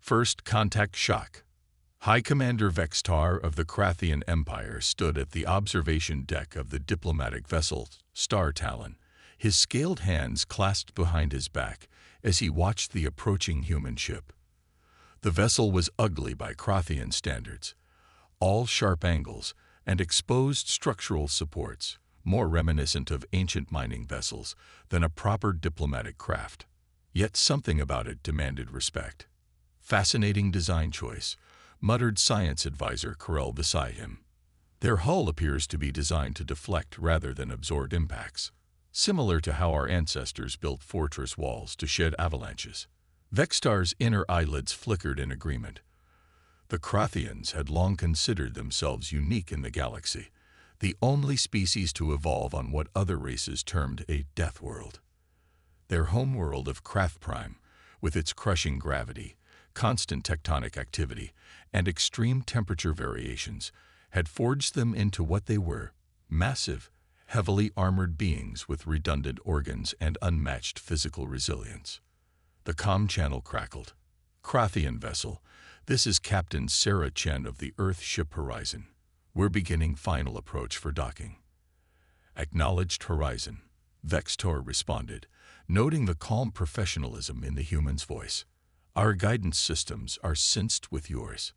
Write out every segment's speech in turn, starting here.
First contact shock. High Commander Vextar of the Krathian Empire stood at the observation deck of the diplomatic vessel Star Talon, his scaled hands clasped behind his back as he watched the approaching human ship. The vessel was ugly by Krathian standards, all sharp angles and exposed structural supports, more reminiscent of ancient mining vessels than a proper diplomatic craft. Yet something about it demanded respect. Fascinating design choice, muttered science advisor Corell beside him. Their hull appears to be designed to deflect rather than absorb impacts, similar to how our ancestors built fortress walls to shed avalanches. Vextar's inner eyelids flickered in agreement. The Krathians had long considered themselves unique in the galaxy, the only species to evolve on what other races termed a Deathworld. Their homeworld of Krath Prime, with its crushing gravity, constant tectonic activity, and extreme temperature variations, had forged them into what they were: massive, heavily armored beings with redundant organs and unmatched physical resilience. The comm channel crackled. Krathian vessel, this is Captain Sarah Chen of the Earth Ship Horizon. We're beginning final approach for docking. Acknowledged Horizon, Vextar responded, noting the calm professionalism in the human's voice. Our guidance systems are synced with yours.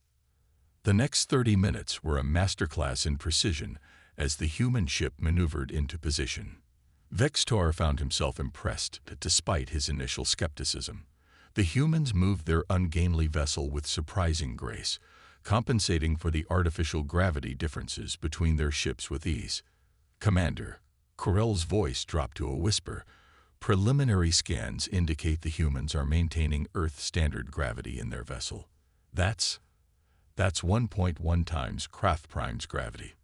The next 30 minutes were a masterclass in precision as the human ship maneuvered into position. Vextar found himself impressed that despite his initial skepticism, the humans moved their ungainly vessel with surprising grace, compensating for the artificial gravity differences between their ships with ease. Commander, Corell's voice dropped to a whisper. Preliminary scans indicate the humans are maintaining Earth standard gravity in their vessel. That's 1.1 times Krath Prime's gravity.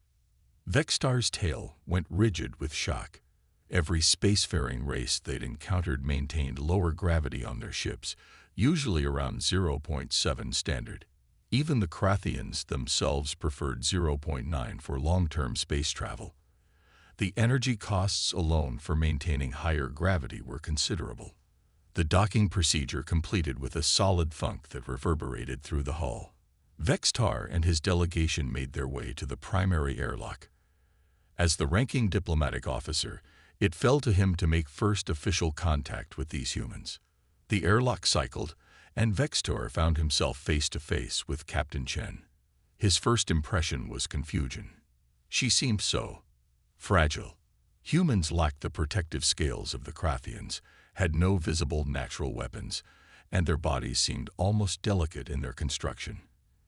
Vextar's tail went rigid with shock. Every spacefaring race they'd encountered maintained lower gravity on their ships, usually around 0.7 standard. Even the Krathians themselves preferred 0.9 for long-term space travel. The energy costs alone for maintaining higher gravity were considerable. The docking procedure completed with a solid thunk that reverberated through the hull. Vextar and his delegation made their way to the primary airlock. As the ranking diplomatic officer, it fell to him to make first official contact with these humans. The airlock cycled, and Vextar found himself face to face with Captain Chen. His first impression was confusion. She seemed so fragile. Humans lacked the protective scales of the Krathians, had no visible natural weapons, and their bodies seemed almost delicate in their construction.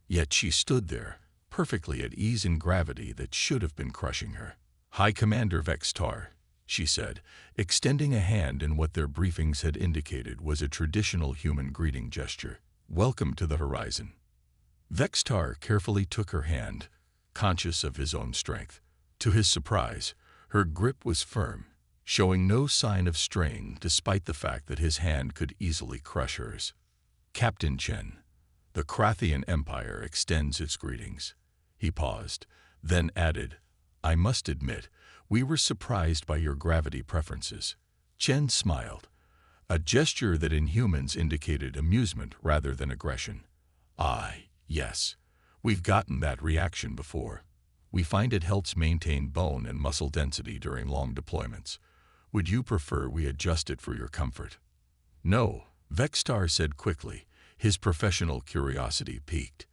Yet she stood there, perfectly at ease in gravity that should have been crushing her. "High Commander Vextar," she said, extending a hand in what their briefings had indicated was a traditional human greeting gesture. "Welcome to the Horizon." Vextar carefully took her hand, conscious of his own strength. To his surprise, her grip was firm, showing no sign of straying despite the fact that his hand could easily crush hers. "Captain Chen, the Krathian Empire extends its greetings." He paused, then added, "I must admit, we were surprised by your gravity preferences." Chen smiled, a gesture that in humans indicated amusement rather than aggression. Yes, we've gotten that reaction before. We find it helps maintain bone and muscle density during long deployments. Would you prefer we adjust it for your comfort?" "No," Vextar said quickly, his professional curiosity piqued.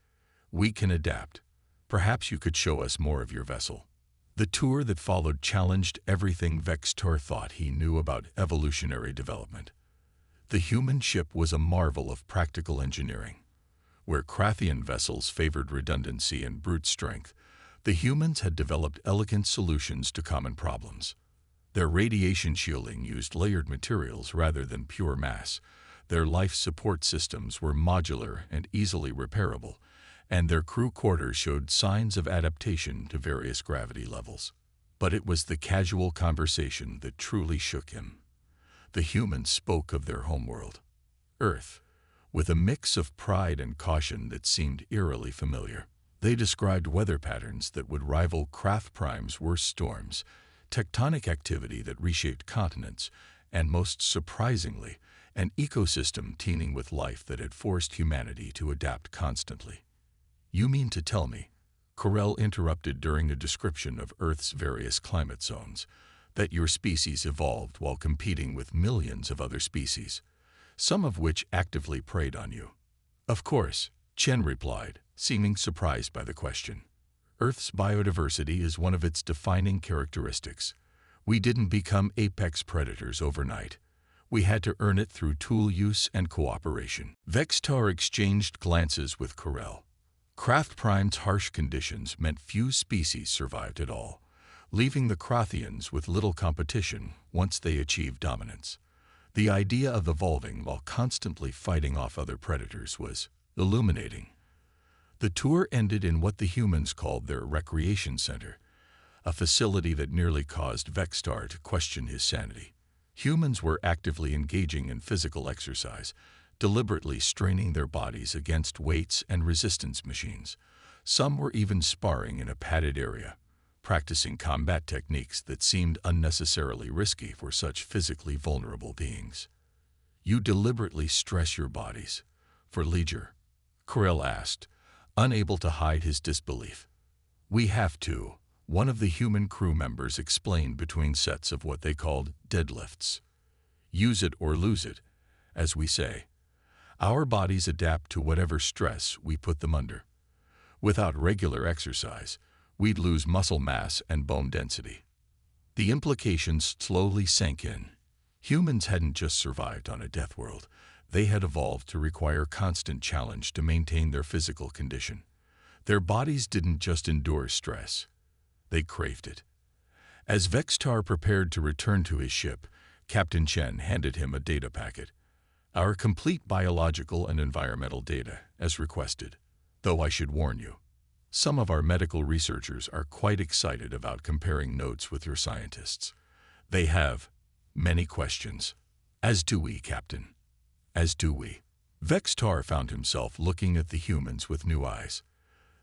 "We can adapt. Perhaps you could show us more of your vessel." The tour that followed challenged everything Vextar thought he knew about evolutionary development. The human ship was a marvel of practical engineering. Where Krathian vessels favored redundancy and brute strength, the humans had developed elegant solutions to common problems. Their radiation shielding used layered materials rather than pure mass. Their life support systems were modular and easily repairable, and their crew quarters showed signs of adaptation to various gravity levels. But it was the casual conversation that truly shook him. The humans spoke of their homeworld, Earth, with a mix of pride and caution that seemed eerily familiar. They described weather patterns that would rival Krath Prime's worst storms, tectonic activity that reshaped continents, and most surprisingly, an ecosystem teeming with life that had forced humanity to adapt constantly. "You mean to tell me," Corell interrupted during a description of Earth's various climate zones, "that your species evolved while competing with millions of other species, some of which actively preyed on you?" "Of course," Chen replied, seeming surprised by the question. "Earth's biodiversity is one of its defining characteristics. We didn't become apex predators overnight. We had to earn it through tool use and cooperation." Vextar exchanged glances with Corell. Craft Prime's harsh conditions meant few species survived at all, leaving the Krathians with little competition once they achieved dominance. The idea of evolving while constantly fighting off other predators was illuminating. The tour ended in what the humans called their recreation center, a facility that nearly caused Vextar to question his sanity. Humans were actively engaging in physical exercise, deliberately straining their bodies against weights and resistance machines. Some were even sparring in a padded area, practicing combat techniques that seemed unnecessarily risky for such physically vulnerable beings. "You deliberately stress your bodies for leisure?" Corell asked, unable to hide his disbelief. "We have to," one of the human crew members explained between sets of what they called deadlifts. "Use it or lose it, as we say. Our bodies adapt to whatever stress we put them under. Without regular exercise, we'd lose muscle mass and bone density." The implications slowly sank in. Humans hadn't just survived on a death world. They had evolved to require constant challenge to maintain their physical condition. Their bodies didn't just endure stress. They craved it. As Vextar prepared to return to his ship, Captain Chen handed him a data packet. "Our complete biological and environmental data, as requested. Though I should warn you, some of our medical researchers are quite excited about comparing notes with your scientists. They have many questions." "As do we, Captain. As do we." Vextar found himself looking at the humans with new eyes.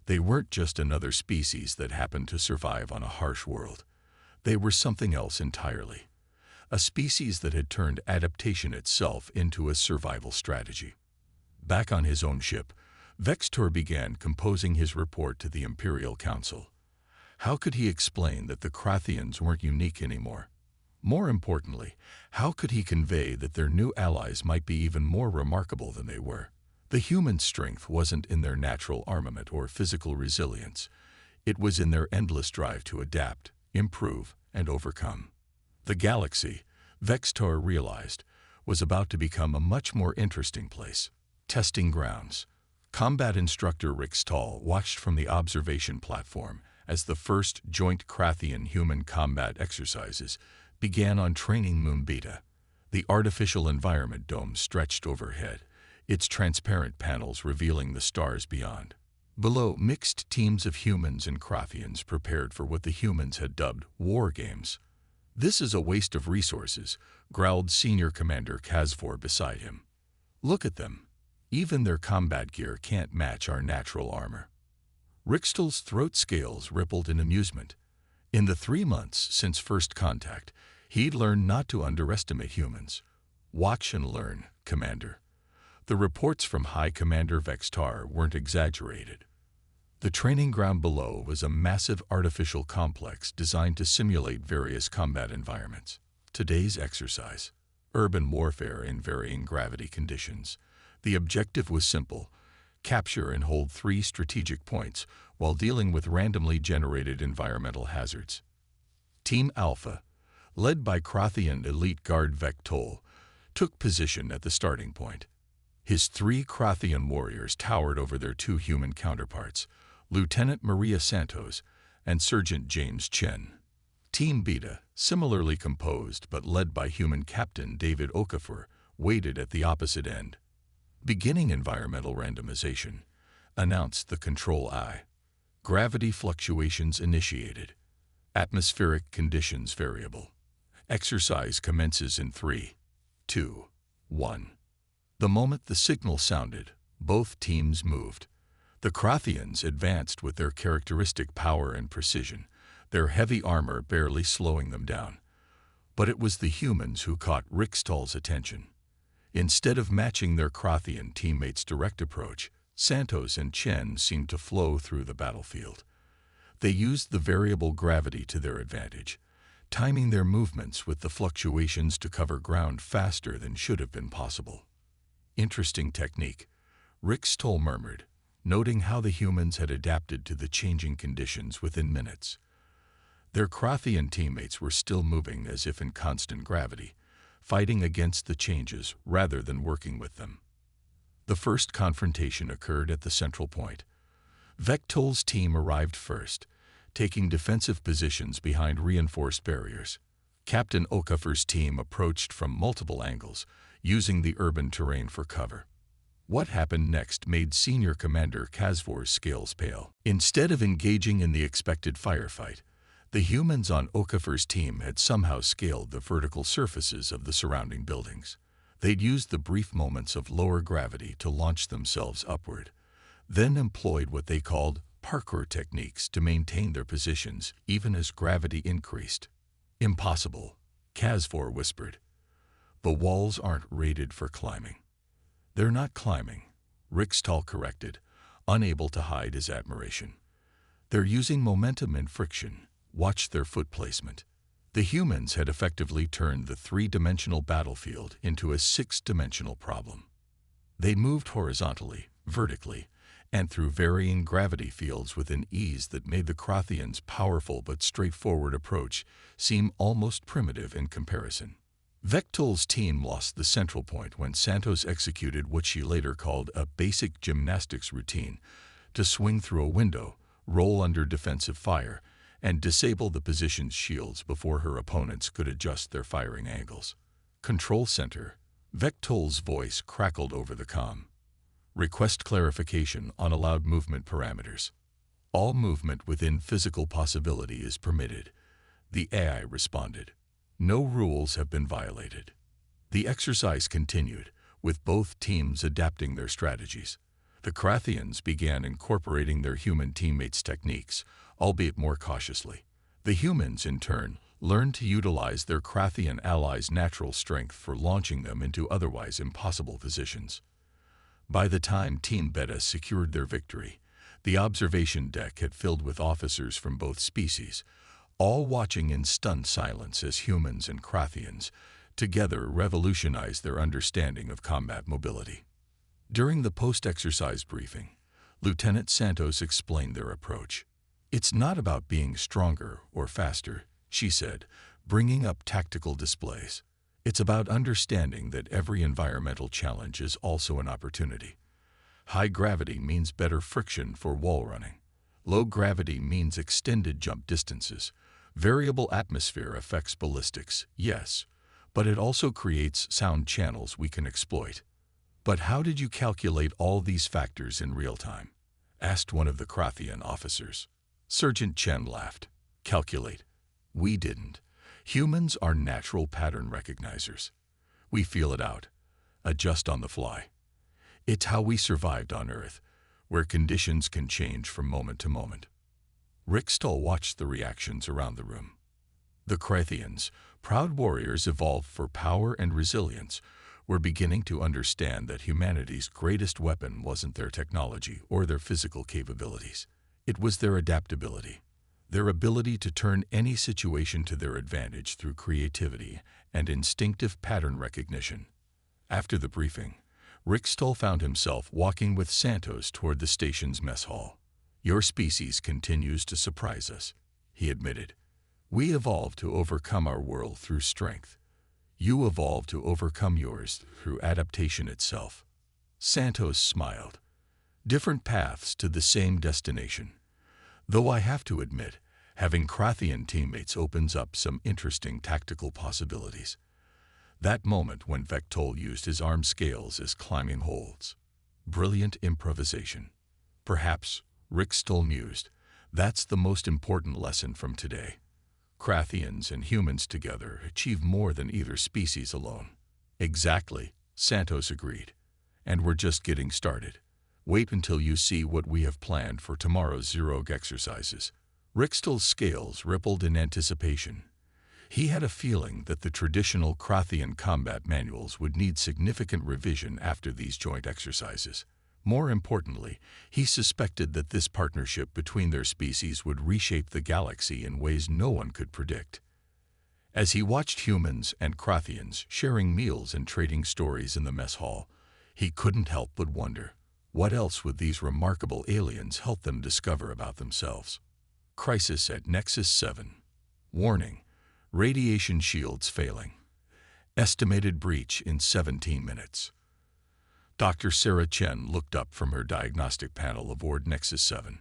They weren't just another species that happened to survive on a harsh world. They were something else entirely. A species that had turned adaptation itself into a survival strategy. Back on his own ship, Vextar began composing his report to the Imperial Council. How could he explain that the Krathians weren't unique anymore? More importantly, how could he convey that their new allies might be even more remarkable than they were? The human strength wasn't in their natural armament or physical resilience. It was in their endless drive to adapt, improve, and overcome. The galaxy, Vextar realized, was about to become a much more interesting place. Testing grounds. Combat instructor Rick Stahl watched from the observation platform as the first joint Krathian-human combat exercises began on Training Moon Beta. The artificial environment dome stretched overhead, its transparent panels revealing the stars beyond. Below, mixed teams of humans and Krathians prepared for what the humans had dubbed war games. "This is a waste of resources," growled Senior Commander Kazvor beside him. "Look at them. Even their combat gear can't match our natural armor." Rickstahl's throat scales rippled in amusement. In the 3 months since first contact, he'd learned not to underestimate humans. "Watch and learn, Commander." The reports from High Commander Vextar weren't exaggerated. The training ground below was a massive artificial complex designed to simulate various combat environments. Today's exercise: urban warfare in varying gravity conditions. The objective was simple: capture and hold 3 strategic points while dealing with randomly generated environmental hazards. Team Alpha, led by Krathian elite guard Vectol, took position at the starting point. His 3 Krathian warriors towered over their 2 human counterparts, Lieutenant Maria Santos and Sergeant James Chen. Team Beta, similarly composed but led by human Captain David Okafor, waited at the opposite end. "Beginning environmental randomization," announced the Control Eye. "Gravity fluctuations initiated. Atmospheric conditions variable. Exercise commences in 3, 2, 1. The moment the signal sounded, both teams moved. The Krathians advanced with their characteristic power and precision, their heavy armor barely slowing them down. But it was the humans who caught Rick Stahl's attention. Instead of matching their Krathian teammates' direct approach, Santos and Chen seemed to flow through the battlefield. They used the variable gravity to their advantage, timing their movements with the fluctuations to cover ground faster than should have been possible. Interesting technique, Rick Stoll murmured, noting how the humans had adapted to the changing conditions within minutes. Their Krathian teammates were still moving as if in constant gravity, fighting against the changes rather than working with them. The first confrontation occurred at the central point. Vectol's team arrived first, taking defensive positions behind reinforced barriers. Captain Okafor's team approached from multiple angles, using the urban terrain for cover. What happened next made Senior Commander Kazvor's scales pale. Instead of engaging in the expected firefight, the humans on Okafor's team had somehow scaled the vertical surfaces of the surrounding buildings. They'd used the brief moments of lower gravity to launch themselves upward, then employed what they called parkour techniques to maintain their positions even as gravity increased. Impossible, Kazvor whispered. The walls aren't rated for climbing. They're not climbing, Rick Stoll corrected, unable to hide his admiration. They're using momentum and friction. Watch their foot placement. The humans had effectively turned the three-dimensional battlefield into a six-dimensional problem. They moved horizontally, vertically, and through varying gravity fields with an ease that made the Krathians' powerful but straightforward approach seem almost primitive in comparison. Vectol's team lost the central point when Santos executed what she later called a basic gymnastics routine to swing through a window, roll under defensive fire, and disable the position's shields before her opponents could adjust their firing angles. Control Center. Vectol's voice crackled over the comm. Request clarification on allowed movement parameters. All movement within physical possibility is permitted, the AI responded. No rules have been violated. The exercise continued, with both teams adapting their strategies. The Krathians began incorporating their human teammates' techniques, albeit more cautiously. The humans, in turn, learned to utilize their Krathian allies' natural strength for launching them into otherwise impossible positions. By the time Team Beta secured their victory, the observation deck had filled with officers from both species, all watching in stunned silence as humans and Krathians together revolutionized their understanding of combat mobility. During the post-exercise briefing, Lieutenant Santos explained their approach. "It's not about being stronger or faster," she said, bringing up tactical displays. "It's about understanding that every environmental challenge is also an opportunity. High gravity means better friction for wall running. Low gravity means extended jump distances. Variable atmosphere affects ballistics, yes, but it also creates sound channels we can exploit." "But how did you calculate all these factors in real time?" asked one of the Krathian officers. Sergeant Chen laughed. "Calculate? We didn't. Humans are natural pattern recognizers. We feel it out, adjust on the fly. It's how we survived on Earth, where conditions can change from moment to moment." Rick Stoll watched the reactions around the room. The Krathians, proud warriors evolved for power and resilience, were beginning to understand that humanity's greatest weapon wasn't their technology or their physical capabilities. It was their adaptability, their ability to turn any situation to their advantage through creativity and instinctive pattern recognition. After the briefing, Rick Stoll found himself walking with Santos toward the station's mess hall. "Your species continues to surprise us," he admitted. "We evolved to overcome our world through strength. You evolved to overcome yours through adaptation itself." Santos smiled. "Different paths to the same destination. Though I have to admit, having Krathian teammates opens up some interesting tactical possibilities." That moment when Vectol used his arm scales as climbing holds. Brilliant improvisation. Perhaps, Rick Stoll mused, that's the most important lesson from today. Krathians and humans together achieve more than either species alone. "Exactly," Santos agreed. "And we're just getting started. Wait until you see what we have planned for tomorrow's Zerog exercises." Rick Stoll's scales rippled in anticipation. He had a feeling that the traditional Krathian combat manuals would need significant revision after these joint exercises. More importantly, he suspected that this partnership between their species would reshape the galaxy in ways no one could predict. As he watched humans and Krathians sharing meals and trading stories in the mess hall, he couldn't help but wonder, what else would these remarkable aliens help them discover about themselves? Crisis at Nexus 7. Warning: radiation shields failing. Estimated breach in 17 minutes. Dr. Sarah Chen looked up from her diagnostic panel aboard Nexus 7,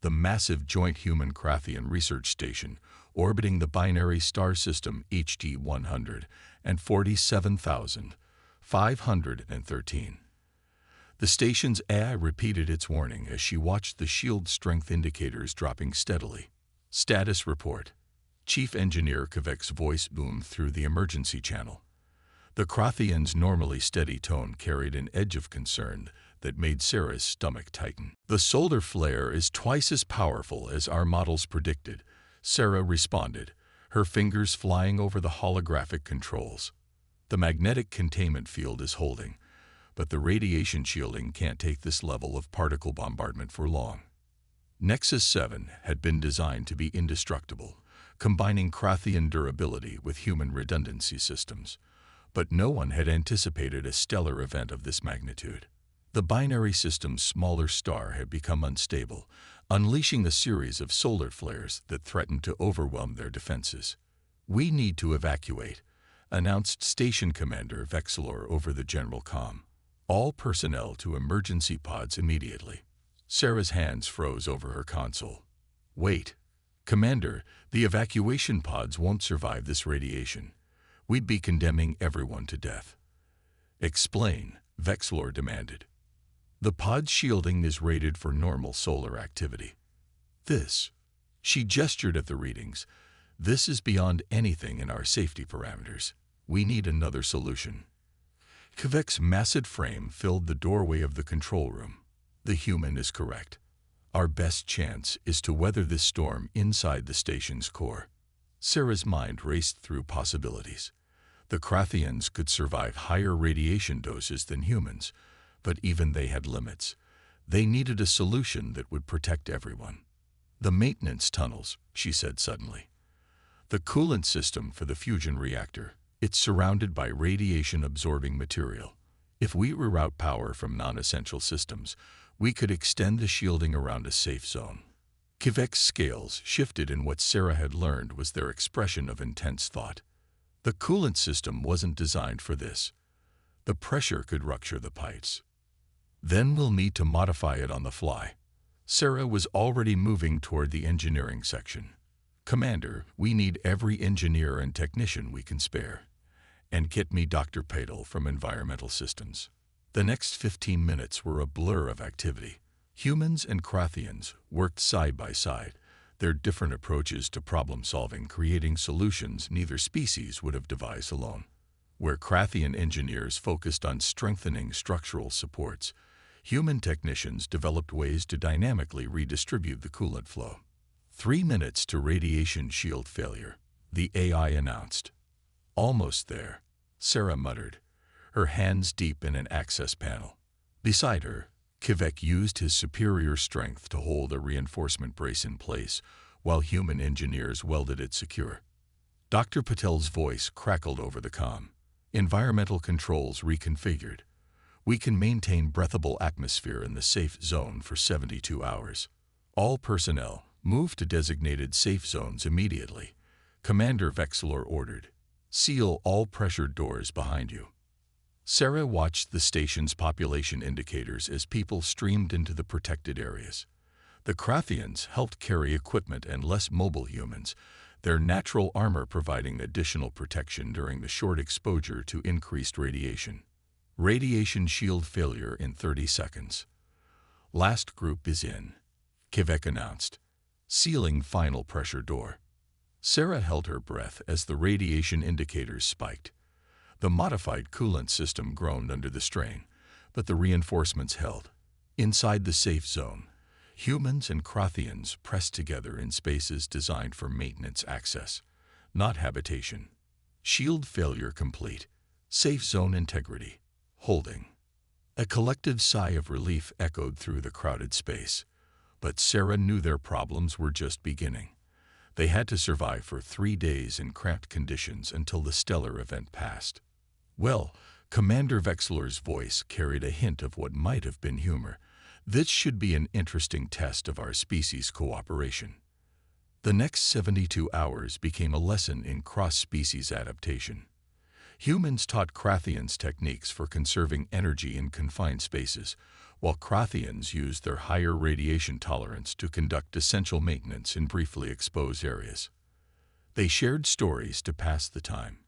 the massive joint human Krathian research station orbiting the binary star system HD 147,513. The station's AI repeated its warning as she watched the shield strength indicators dropping steadily. Status report. Chief Engineer Kvek's voice boomed through the emergency channel. The Krathian's normally steady tone carried an edge of concern that made Sarah's stomach tighten. "The solar flare is twice as powerful as our models predicted," Sarah responded, her fingers flying over the holographic controls. "The magnetic containment field is holding, but the radiation shielding can't take this level of particle bombardment for long." Nexus 7 had been designed to be indestructible, combining Krathian durability with human redundancy systems. But no one had anticipated a stellar event of this magnitude. The binary system's smaller star had become unstable, unleashing a series of solar flares that threatened to overwhelm their defenses. "We need to evacuate," announced Station Commander Vexilor over the general comm. "All personnel to emergency pods immediately." Sarah's hands froze over her console. "Wait. Commander, the evacuation pods won't survive this radiation. We'd be condemning everyone to death." "Explain," Vexilor demanded. "The pod's shielding is rated for normal solar activity. She gestured at the readings. "This is beyond anything in our safety parameters. We need another solution." Kvek's massive frame filled the doorway of the control room. "The human is correct. Our best chance is to weather this storm inside the station's core." Sarah's mind raced through possibilities. The Krathians could survive higher radiation doses than humans, but even they had limits. They needed a solution that would protect everyone. "The maintenance tunnels," she said suddenly. "The coolant system for the fusion reactor. It's surrounded by radiation-absorbing material. If we reroute power from non-essential systems, we could extend the shielding around a safe zone." Kvek's scales shifted in what Sarah had learned was their expression of intense thought. The coolant system wasn't designed for this. The pressure could rupture the pipes. "Then we'll need to modify it on the fly." Sarah was already moving toward the engineering section. "Commander, we need every engineer and technician we can spare. And get me Dr. Padel from Environmental Systems." The next 15 minutes were a blur of activity. Humans and Krathians worked side by side, their different approaches to problem-solving creating solutions neither species would have devised alone. Where Krathian engineers focused on strengthening structural supports, human technicians developed ways to dynamically redistribute the coolant flow. 3 minutes to radiation shield failure, the AI announced. "Almost there," Sarah muttered, her hands deep in an access panel. Beside her, Kvek used his superior strength to hold a reinforcement brace in place, while human engineers welded it secure. Dr. Patel's voice crackled over the comm. "Environmental controls reconfigured. We can maintain breathable atmosphere in the safe zone for 72 hours. All personnel, move to designated safe zones immediately," Commander Vexilor ordered. "Seal all pressure doors behind you." Sarah watched the station's population indicators as people streamed into the protected areas. The Krathians helped carry equipment and less mobile humans, their natural armor providing additional protection during the short exposure to increased radiation. "Radiation shield failure in 30 seconds. Last group is in," Kvek announced, sealing final pressure door. Sarah held her breath as the radiation indicators spiked. The modified coolant system groaned under the strain, but the reinforcements held. Inside the safe zone, humans and Krathians pressed together in spaces designed for maintenance access. not habitation. Shield failure complete. Safe zone integrity. Holding. A collective sigh of relief echoed through the crowded space. But Sarah knew their problems were just beginning. They had to survive for 3 days in cramped conditions until the stellar event passed. Well, Commander Vexler's voice carried a hint of what might have been humor. This should be an interesting test of our species' cooperation. The next 72 hours became a lesson in cross-species adaptation. Humans taught Krathians techniques for conserving energy in confined spaces, while Krathians used their higher radiation tolerance to conduct essential maintenance in briefly exposed areas. They shared stories to pass the time.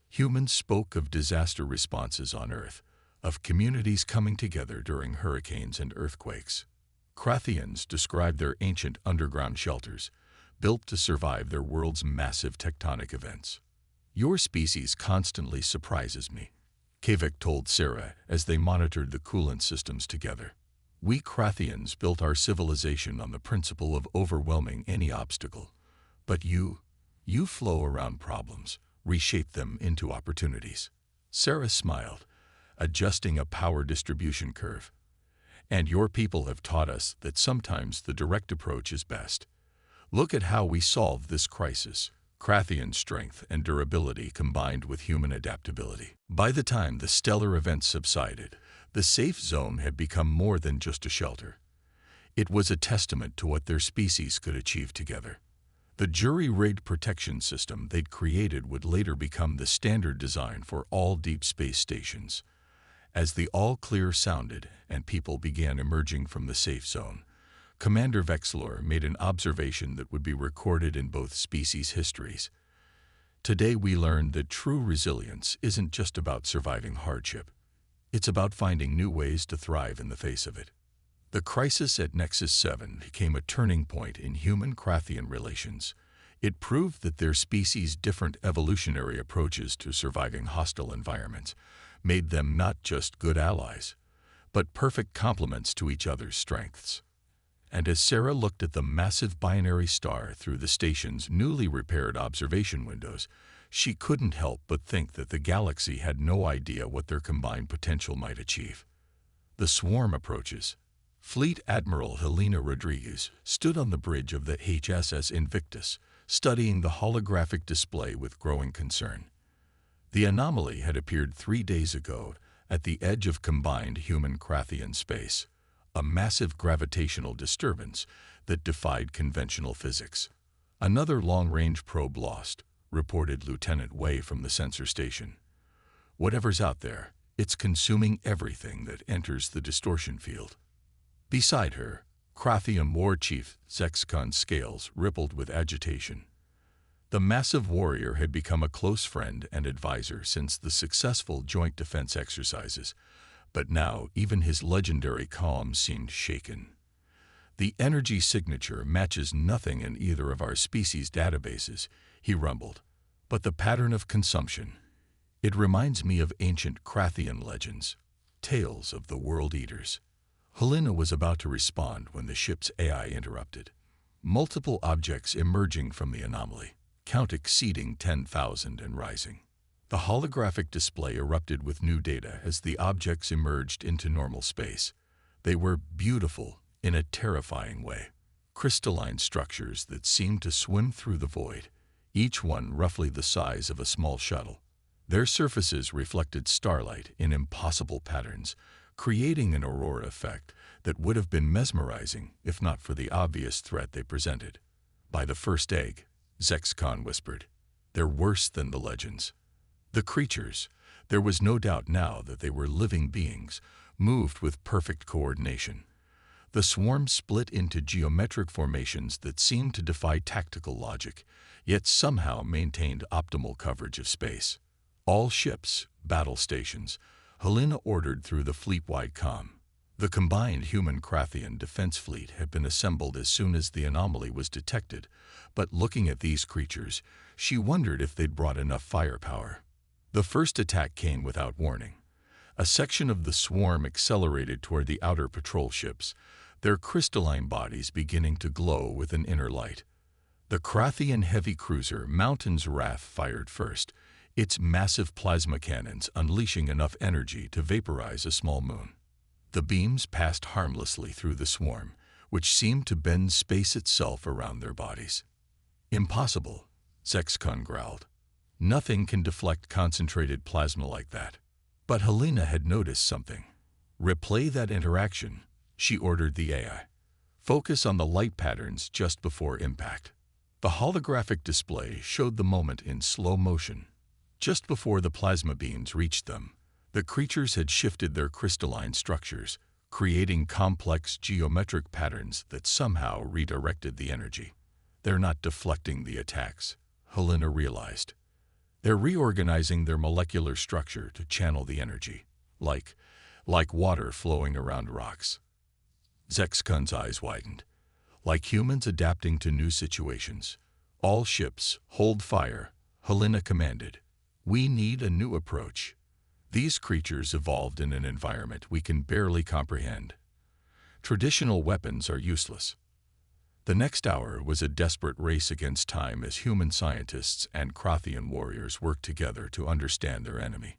Humans spoke of disaster responses on Earth, of communities coming together during hurricanes and earthquakes. Krathians described their ancient underground shelters, built to survive their world's massive tectonic events. "Your species constantly surprises me," Kavik told Sarah as they monitored the coolant systems together. "We Krathians built our civilization on the principle of overwhelming any obstacle. But you flow around problems, reshape them into opportunities." Sarah smiled, adjusting a power distribution curve. "And your people have taught us that sometimes the direct approach is best. Look at how we solved this crisis. Krathian strength and durability combined with human adaptability." By the time the stellar events subsided, the safe zone had become more than just a shelter. It was a testament to what their species could achieve together. The jury-rigged protection system they'd created would later become the standard design for all deep space stations. As the all-clear sounded and people began emerging from the safe zone, Commander Vexler made an observation that would be recorded in both species' histories. "Today we learned that true resilience isn't just about surviving hardship. It's about finding new ways to thrive in the face of it." The crisis at Nexus 7 became a turning point in human-Krathian relations. It proved that their species' different evolutionary approaches to surviving hostile environments made them not just good allies, but perfect complements to each other's strengths. And as Sarah looked at the massive binary star through the station's newly repaired observation windows, she couldn't help but think that the galaxy had no idea what their combined potential might achieve. The swarm approaches. Fleet Admiral Helena Rodriguez stood on the bridge of the HSS Invictus, studying the holographic display with growing concern. The anomaly had appeared 3 days ago at the edge of combined human-Krathian space, a massive gravitational disturbance that defied conventional physics. "Another long-range probe lost," reported Lieutenant Wei from the sensor station. "Whatever's out there, it's consuming everything that enters the distortion field." Beside her, Krathian War Chief Zexcon's scales rippled with agitation. The massive warrior had become a close friend and advisor since the successful joint defense exercises, but now even his legendary calm seemed shaken. "The energy signature matches nothing in either of our species' databases," he rumbled. "But the pattern of consumption, it reminds me of ancient Krathian legends, tales of the World Eaters." Helena was about to respond when the ship's AI interrupted. Multiple objects emerging from the anomaly, count exceeding 10,000 and rising. The holographic display erupted with new data as the objects emerged into normal space. They were beautiful in a terrifying way. Crystalline structures that seemed to swim through the void, each one roughly the size of a small shuttle. Their surfaces reflected starlight in impossible patterns, creating an aurora effect that would have been mesmerizing if not for the obvious threat they presented. "By the first egg," Zexcon whispered, "they're worse than the legends." The creatures, there was no doubt now that they were living beings, moved with perfect coordination. The swarm split into geometric formations that seemed to defy tactical logic, yet somehow maintained optimal coverage of space. "All ships, battle stations," Helena ordered through the fleet-wide comm. The combined human-Krathian defense fleet had been assembled as soon as the anomaly was detected, but looking at these creatures, she wondered if they'd brought enough firepower. The first attack came without warning. A section of the swarm accelerated toward the outer patrol ships, their crystalline bodies beginning to glow with an inner light. The Krathian heavy cruiser Mountain's Wrath fired first, its massive plasma cannons unleashing enough energy to vaporize a small moon. The beams passed harmlessly through the swarm, which seemed to bend space itself around their bodies. "Impossible," Zexcon growled. "Nothing can deflect concentrated plasma like that." But Helena had noticed something. "Replay that interaction," she ordered the AI. "Focus on the light patterns just before impact." The holographic display showed the moment in slow motion. Just before the plasma beams reached them, the creatures had shifted their crystalline structures, creating complex geometric patterns that somehow redirected the energy. "They're not deflecting the attacks," Helena realized. "They're reorganizing their molecular structure to channel the energy, like water flowing around rocks." Zexcon's eyes widened. "Like humans adapting to new situations. All ships, hold fire," Helena commanded. "We need a new approach. These creatures evolved in an environment we can barely comprehend. Traditional weapons are useless." The next hour was a desperate race against time as human scientists and Krathian warriors worked together to understand their enemy.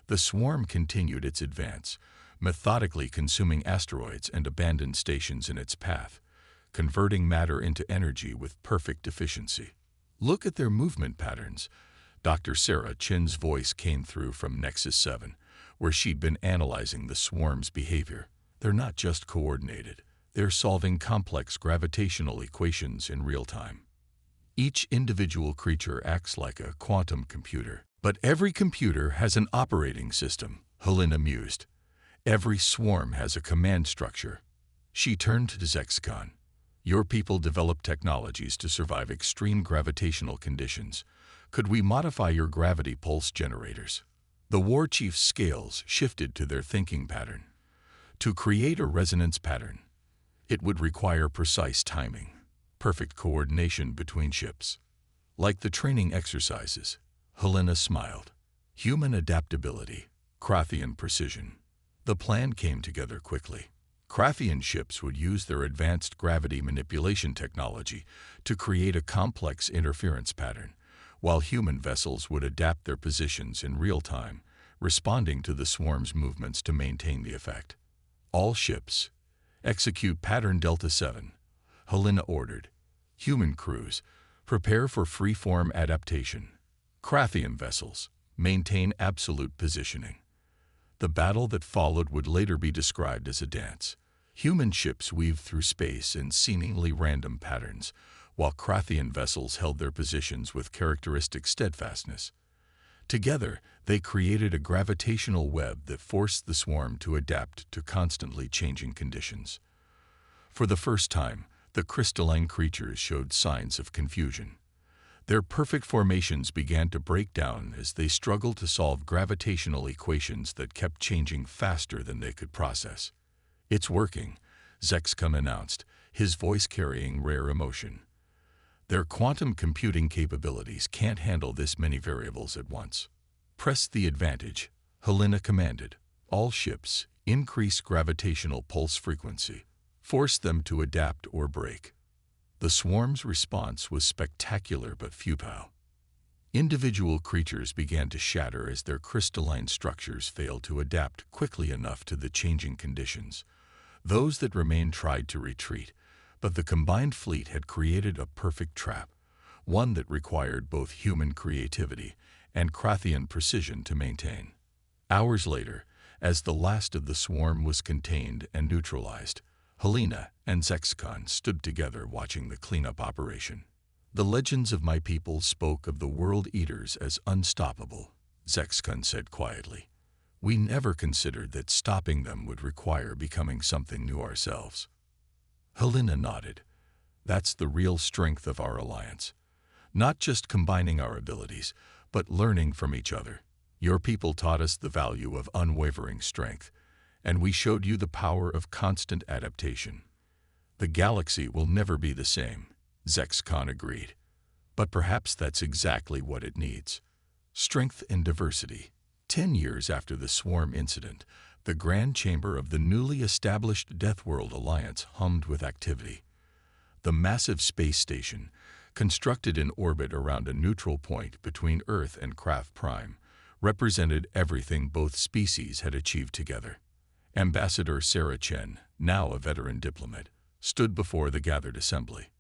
The swarm continued its advance, methodically consuming asteroids and abandoned stations in its path, converting matter into energy with perfect efficiency. "Look at their movement patterns." Dr. Sarah Chin's voice came through from Nexus 7, where she'd been analyzing the swarm's behavior. "They're not just coordinated. They're solving complex gravitational equations in real time. Each individual creature acts like a quantum computer. But every computer has an operating system," Helena mused. "Every swarm has a command structure." She turned to Zexcon. "Your people developed technologies to survive extreme gravitational conditions. Could we modify your gravity pulse generators?" The war chief's scales shifted to their thinking pattern. To create a resonance pattern, it would require precise timing, perfect coordination between ships. "Like the training exercises," Helena smiled. "Human adaptability, Krathian precision." The plan came together quickly. Krathian ships would use their advanced gravity manipulation technology to create a complex interference pattern, while human vessels would adapt their positions in real time, responding to the swarm's movements to maintain the effect. "All ships, execute pattern Delta 7, Helena ordered. "Human crews, prepare for free-form adaptation. Krathian vessels, maintain absolute positioning." The battle that followed would later be described as a dance. Human ships weaved through space in seemingly random patterns, while Krathian vessels held their positions with characteristic steadfastness. Together, they created a gravitational web that forced the swarm to adapt to constantly changing conditions. For the first time, the crystalline creatures showed signs of confusion. Their perfect formations began to break down as they struggled to solve gravitational equations that kept changing faster than they could process. "It's working," Zexcon announced, his voice carrying rare emotion. "Their quantum computing capabilities can't handle this many variables at once." "Press the advantage," Helena commanded. "All ships, increase gravitational pulse frequency. Force them to adapt or break." The swarm's response was spectacular but futile. Individual creatures began to shatter as their crystalline structures failed to adapt quickly enough to the changing conditions. Those that remained tried to retreat, but the combined fleet had created a perfect trap, one that required both human creativity and Krathian precision to maintain. Hours later, as the last of the swarm was contained and neutralized, Helena and Zexcon stood together watching the cleanup operation. "The legends of my people spoke of the World Eaters as unstoppable," Zexcon said quietly. "We never considered that stopping them would require becoming something new ourselves." Helena nodded. "That's the real strength of our alliance. Not just combining our abilities, but learning from each other. Your people taught us the value of unwavering strength, and we showed you the power of constant adaptation." "The galaxy will never be the same," Zexcon agreed. "But perhaps that's exactly what it needs. Strength and diversity." 10 years after the swarm incident, the Grand Chamber of the newly established Deathworld Alliance hummed with activity. The massive space station, constructed in orbit around a neutral point between Earth and Craft Prime, represented everything both species had achieved together. Ambassador Sarah Chen, now a veteran diplomat, stood before the gathered assembly.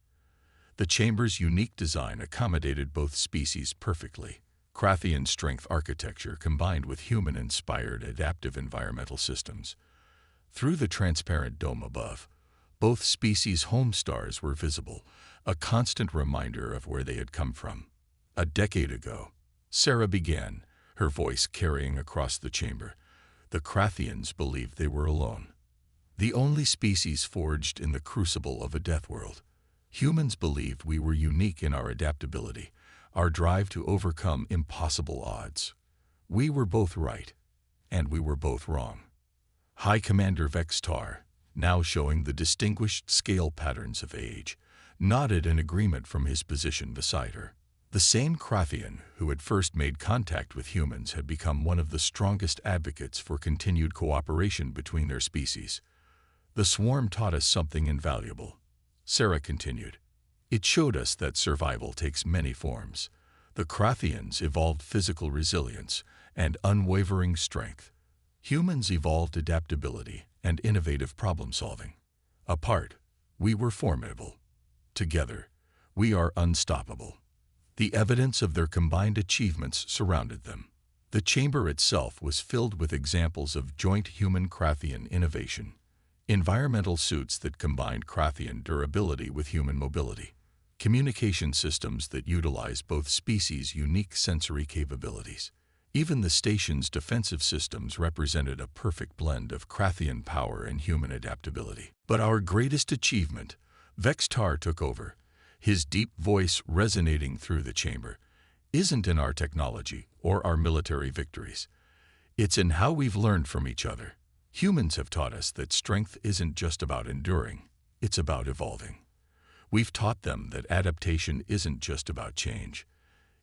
The chamber's unique design accommodated both species perfectly. Krathian strength architecture combined with human-inspired adaptive environmental systems. Through the transparent dome above, both species' home stars were visible, a constant reminder of where they had come from. A decade ago, Sarah began, her voice carrying across the chamber. The Krathians believed they were alone. The only species forged in the crucible of a Deathworld. Humans believed we were unique in our adaptability, our drive to overcome impossible odds. We were both right, and we were both wrong. High Commander Vextar, now showing the distinguished scale patterns of age, nodded in agreement from his position beside her. The same Krathian who had first made contact with humans had become one of the strongest advocates for continued cooperation between their species. The swarm taught us something invaluable, Sarah continued. It showed us that survival takes many forms. The Krathians evolved physical resilience and unwavering strength. Humans evolved adaptability and innovative problem-solving. Apart, we were formidable. Together, we are unstoppable. The evidence of their combined achievements surrounded them. The chamber itself was filled with examples of joint human-Krathian innovation. Environmental suits that combined Krathian durability with human mobility. Communication systems that utilize both species' unique sensory capabilities. Even the station's defensive systems represented a perfect blend of Krathian power and human adaptability. But our greatest achievement, Vextar took over, his deep voice resonating through the chamber, isn't in our technology or our military victories. It's in how we've learned from each other. Humans have taught us that strength isn't just about enduring, it's about evolving. We've taught them that adaptation isn't just about change,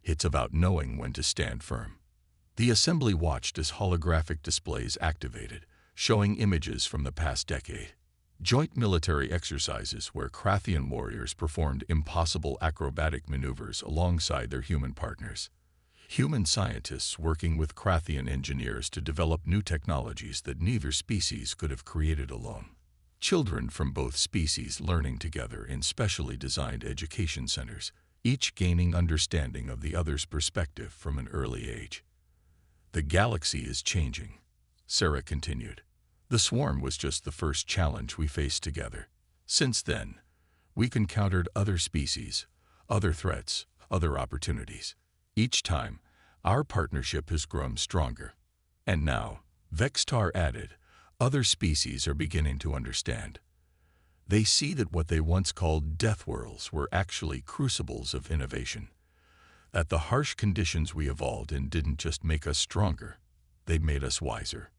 it's about knowing when to stand firm. The assembly watched as holographic displays activated, showing images from the past decade. Joint military exercises where Krathian warriors performed impossible acrobatic maneuvers alongside their human partners. Human scientists working with Krathian engineers to develop new technologies that neither species could have created alone. Children from both species learning together in specially designed education centers, each gaining understanding of the other's perspective from an early age. The galaxy is changing, Sarah continued. The swarm was just the first challenge we faced together. Since then, we encountered other species, other threats, other opportunities. Each time, our partnership has grown stronger. And now, Vextar added, other species are beginning to understand. They see that what they once called Deathworlds were actually crucibles of innovation. That the harsh conditions we evolved in didn't just make us stronger, they made us wiser.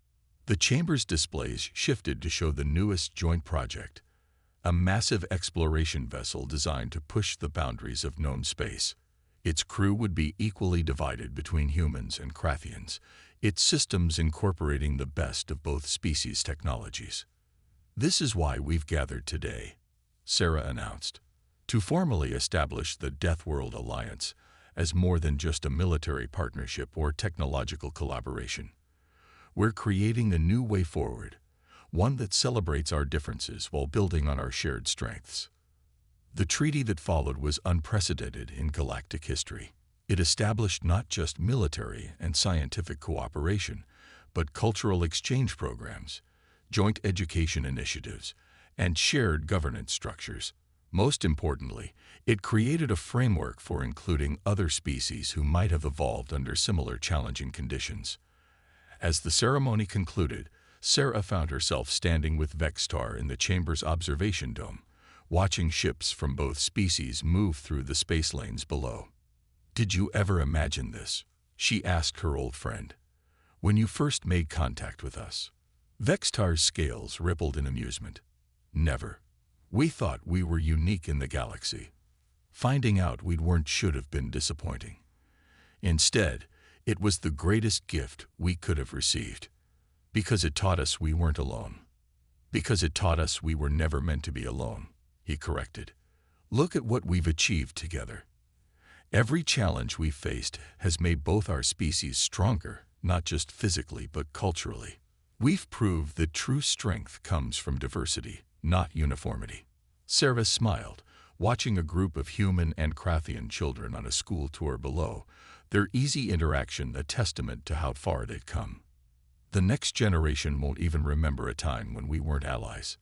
The chamber's displays shifted to show the newest joint project, a massive exploration vessel designed to push the boundaries of known space. Its crew would be equally divided between humans and Krathians, its systems incorporating the best of both species' technologies. This is why we've gathered today, Sarah announced, to formally establish the Deathworld Alliance as more than just a military partnership or technological collaboration. We're creating a new way forward, one that celebrates our differences while building on our shared strengths. The treaty that followed was unprecedented in galactic history. It established not just military and scientific cooperation, but cultural exchange programs, joint education initiatives, and shared governance structures. Most importantly, it created a framework for including other species who might have evolved under similar challenging conditions. As the ceremony concluded, Sarah found herself standing with Vextar in the chamber's observation dome, watching ships from both species move through the space lanes below. "Did you ever imagine this?" she asked her old friend. "When you first made contact with us?" Vextar's scales rippled in amusement. "Never. We thought we were unique in the galaxy. Finding out we weren't should have been disappointing. Instead, it was the greatest gift we could have received. Because it taught us we weren't alone. Because it taught us we were never meant to be alone," he corrected. Look at what we've achieved together. Every challenge we've faced has made both our species stronger, not just physically but culturally. We've proved that true strength comes from diversity, not uniformity. Sarah smiled, watching a group of human and Krathian children on a school tour below, their easy interaction a testament to how far they'd come. The next generation won't even remember a time when we weren't allies.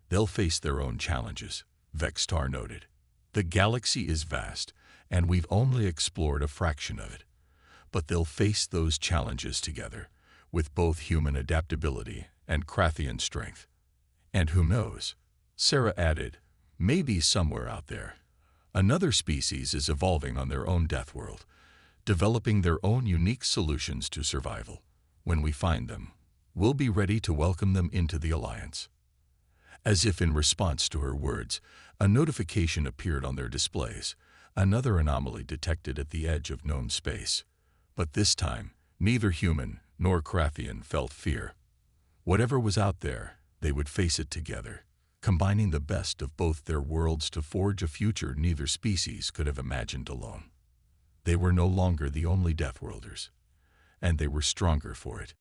They'll face their own challenges, Vextar noted. The galaxy is vast, and we've only explored a fraction of it. But they'll face those challenges together, with both human adaptability and Krathian strength. And who knows, Sarah added, maybe somewhere out there, another species is evolving on their own Deathworld, developing their own unique solutions to survival. When we find them, we'll be ready to welcome them into the Alliance. As if in response to her words, a notification appeared on their displays, another anomaly detected at the edge of known space. But this time, neither human nor Krathian felt fear. Whatever was out there, they would face it together, combining the best of both their worlds to forge a future neither species could have imagined alone. They were no longer the only Deathworlders, and they were stronger for it.